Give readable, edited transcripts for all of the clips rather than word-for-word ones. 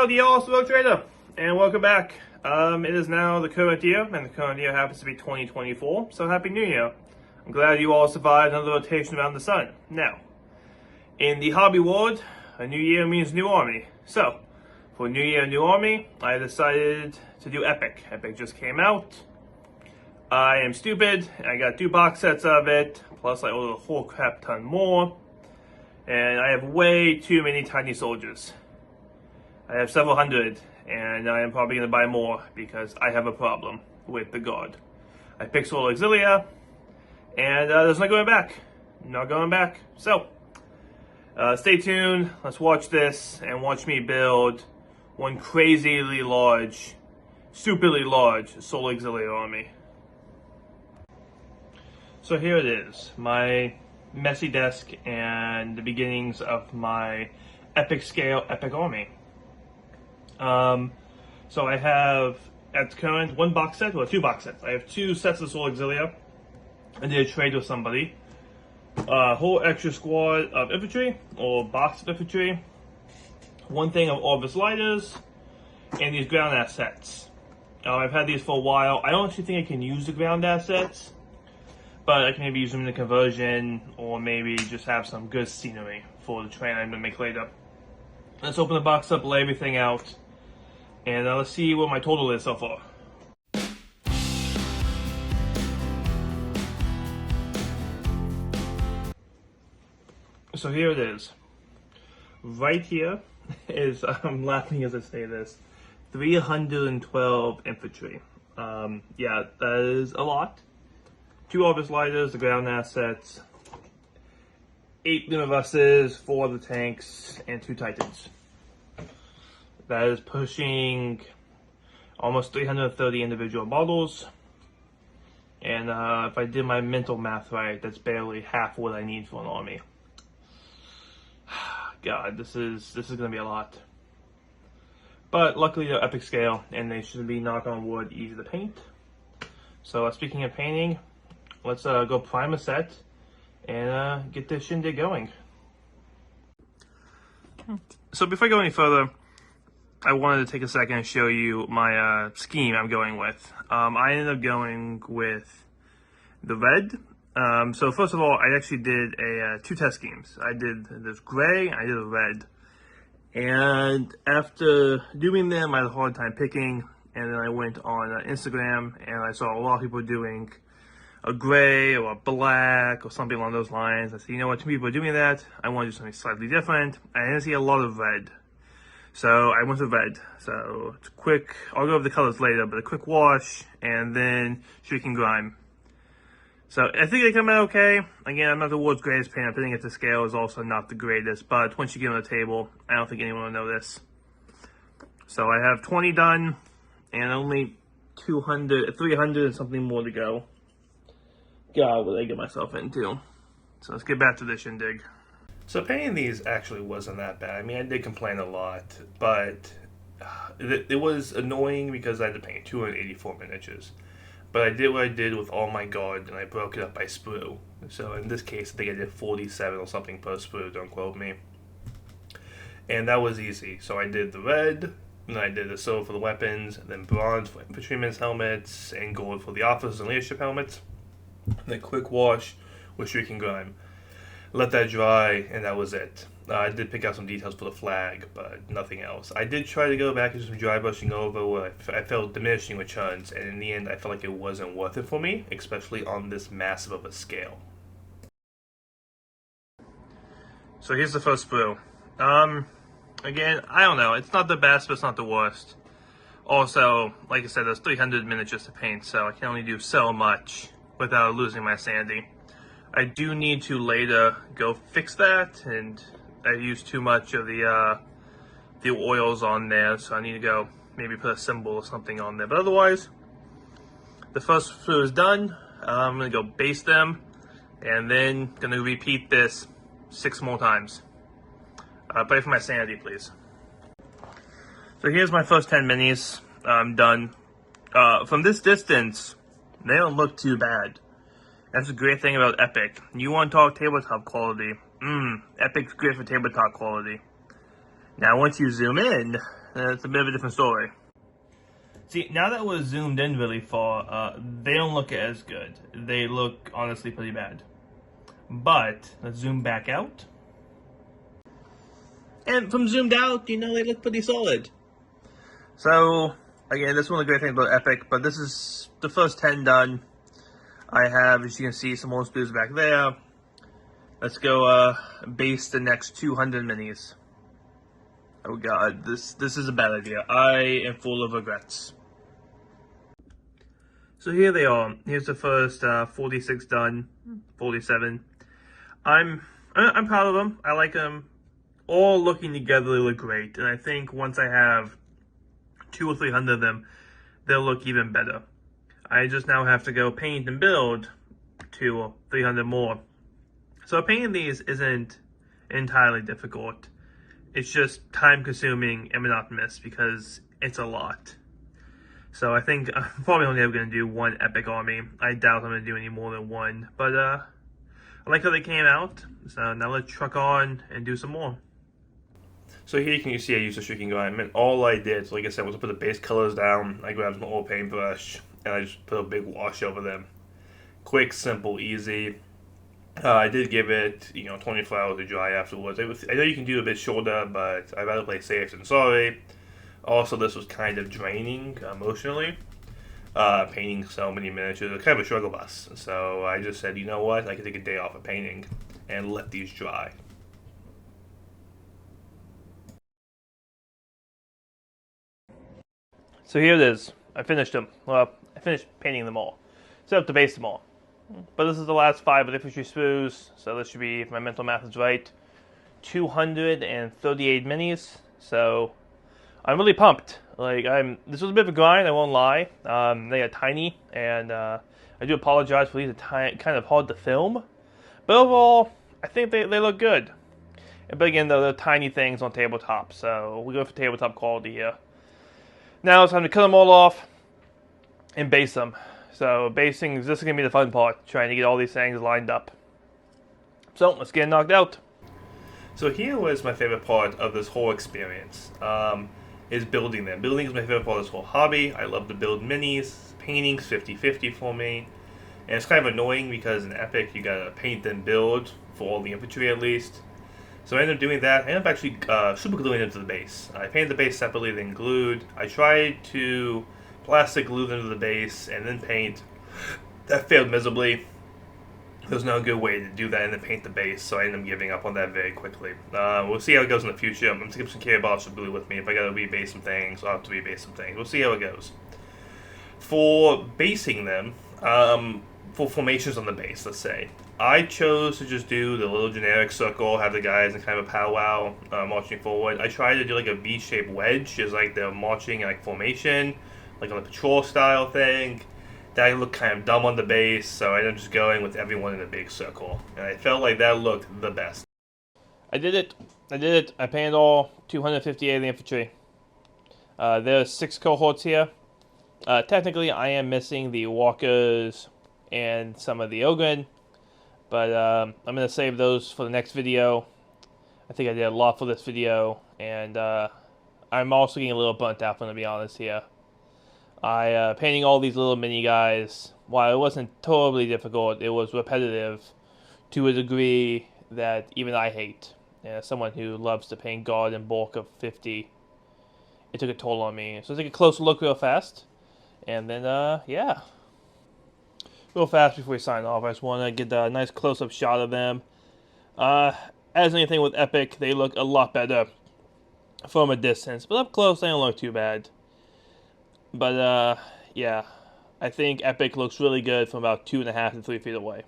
Howdy y'all, Smoke Trader, and welcome back. It is now the current year, and the current year happens to be 2024, so Happy New Year. I'm glad you all survived another rotation around the sun. Now, in the hobby world, a new year means new army. So, for New Year, new army, I decided to do Epic. Epic just came out. I am stupid, I got 2 box sets of it, plus I ordered a whole crap ton more. And I have way too many tiny soldiers. I have several hundred, and I am probably going to buy more because I have a problem with the guard. I picked Solar Auxilia, and there's no going back. Not going back. So, stay tuned. Let's watch this and watch me build one crazily large, stupidly large Solar Auxilia army. So here it is, my messy desk and the beginnings of my epic scale epic army. So I have at the current 1 box set, well 2 box sets. I have 2 sets of Solar Auxilia. I did a trade with somebody. A whole extra squad of infantry, or box of infantry. 1 thing of Orbis Lighters, and these ground assets. I've had these for a while. I don't actually think I can use the ground assets, but I can maybe use them in the conversion, or maybe just have some good scenery for the train I'm going to make later. Let's open the box up, lay everything out, and let's see what my total is so far. So here it is. Right here is, I'm laughing as I say this, 312 infantry. Yeah, that is a lot. 2 Orbis Lighters, the ground assets, 8 Lumibuses, 4 of the tanks, and 2 Titans. That is pushing almost 330 individual models. And if I did my mental math right, that's barely half what I need for an army. God, this is going to be a lot. But luckily they're epic scale, and they should be, knock on wood, easy to paint. So speaking of painting, let's go prime a set and get this shindig going. So before I go any further, I wanted to take a second and show you my scheme I'm going with. I ended up going with the red. So first of all, I actually did 2 test schemes. I did this gray, and I did a red. And after doing them, I had a hard time picking. And then I went on Instagram, and I saw a lot of people doing a gray or a black or something along those lines. I said, you know what, 2 people are doing that. I want to do something slightly different. I didn't see a lot of red. So I went with red. So it's quick, I'll go over the colors later, but a quick wash and then streaking grime. So I think they come out okay. Again, I'm not the world's greatest painter. Putting it to scale is also not the greatest, but once you get on the table, I don't think anyone will notice. So I have 20 done and only 300 and something more to go. God, what did I get myself into? So let's get back to this shindig. So painting these actually wasn't that bad. I mean, I did complain a lot, but it was annoying because I had to paint 284 miniatures. But I did what I did with all my guard, and I broke it up by sprue. So in this case, I think I did 47 or something per sprue, don't quote me. And that was easy. So I did the red, and I did the silver for the weapons, then bronze for infantrymen's helmets, and gold for the officers and leadership helmets. And then quick wash with streaking grime. Let that dry, and that was it. I did pick out some details for the flag, but nothing else. I did try to go back to some dry brushing over where I felt diminishing returns, and in the end I felt like it wasn't worth it for me, especially on this massive of a scale. So here's the first sprue. Again, I don't know, it's not the best, but it's not the worst. Also, like I said, there's 300 miniatures to paint, so I can only do so much without losing my sanity. I do need to later go fix that, and I used too much of the oils on there, so I need to go maybe put a symbol or something on there. But otherwise, the first sprue is done. I'm going to go base them, and then going to repeat this 6 more times. Pray for my sanity, please. So here's my first 10 minis. I'm done. From this distance, they don't look too bad. That's the great thing about Epic. You want to talk tabletop quality. Epic's great for tabletop quality. Now, once you zoom in, it's a bit of a different story. See, now that we're zoomed in really far, they don't look as good. They look, honestly, pretty bad. But, let's zoom back out. And from zoomed out, they look pretty solid. So, again, this is one of the great things about Epic, but this is the first 10 done. I have, as you can see, some more screws back there. Let's go base the next 200 minis. Oh god, this is a bad idea. I am full of regrets. So here they are. Here's the first 46 done, 47. I'm proud of them. I like them. All looking together, they look great. And I think once I have 200 or 300 of them, they'll look even better. I just now have to go paint and build 200 or 300 more. So painting these isn't entirely difficult. It's just time consuming and monotonous because it's a lot. So I think I'm probably only ever going to do one epic army. I doubt I'm going to do any more than one. But I like how they came out. So now let's truck on and do some more. So here you can see I used a streaking guy. I mean, all I did, like I said, was to put the base colors down. I grabbed an oil paintbrush and I just put a big wash over them. Quick, simple, easy. I did give it, 24 hours to dry afterwards. I know you can do a bit shorter, but I'd rather play safe than sorry. Also, this was kind of draining emotionally. Painting so many miniatures, it's kind of a struggle bus. So I just said, you know what, I can take a day off of painting and let these dry. So here it is. I finished them. Well, I finished painting them all. Set up to base them all. But this is the last 5 of the infantry sprues, so this should be, if my mental math is right, 238 minis. So I'm really pumped. This was a bit of a grind, I won't lie. They are tiny, and I do apologize for these are kind of hard to film. But overall, I think they look good. But again, though, they're tiny things on tabletop, so we go for tabletop quality here. Now it's time to cut them all off and base them. So basing, this is going to be the fun part, trying to get all these things lined up. So let's get knocked out. So here was my favorite part of this whole experience, is building them. Building is my favorite part of this whole hobby. I love to build minis. Painting's 50-50 for me. And it's kind of annoying because in Epic you gotta paint and build for all the infantry at least. So I ended up doing that. I ended up actually super gluing it to the base. I painted the base separately, then glued. I tried to plastic glue them to the base and then paint. That failed miserably. There's no good way to do that and then paint the base, so I ended up giving up on that very quickly. We'll see how it goes in the future. I'm going to keep some care bottles of glue with me. If I got to rebase some things, I'll have to rebase some things. We'll see how it goes. For basing them, for formations on the base, let's say, I chose to just do the little generic circle, have the guys in kind of a powwow marching forward. I tried to do like a V-shaped wedge, just like they're marching like formation, like on a patrol style thing. That looked kind of dumb on the base, so I ended up just going with everyone in a big circle. And I felt like that looked the best. I did it. I painted all 258 of the infantry. There's 6 cohorts here. Technically, I am missing the walkers and some of the Ogren, but I'm going to save those for the next video. I think I did a lot for this video, and I'm also getting a little burnt out, to be honest here. Painting all these little mini guys, while it wasn't totally difficult, it was repetitive to a degree that even I hate. And as someone who loves to paint guard in bulk of 50, it took a toll on me. So let's take a closer look real fast. And then, yeah. Real fast before we sign off, I just want to get a nice close-up shot of them. As anything with Epic, they look a lot better from a distance. But up close, they don't look too bad. But, yeah, I think Epic looks really good from about 2.5 to 3 feet away.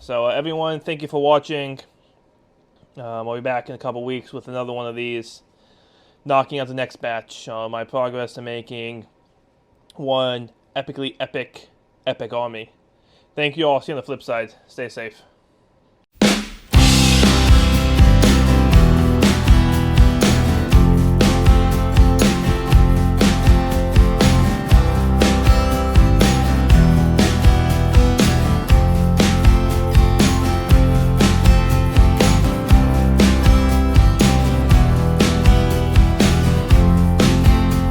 So, everyone, thank you for watching. I'll be back in a couple weeks with another one of these, knocking out the next batch. My progress to making one epically epic army. Thank you all. See you on the flip side. Stay safe.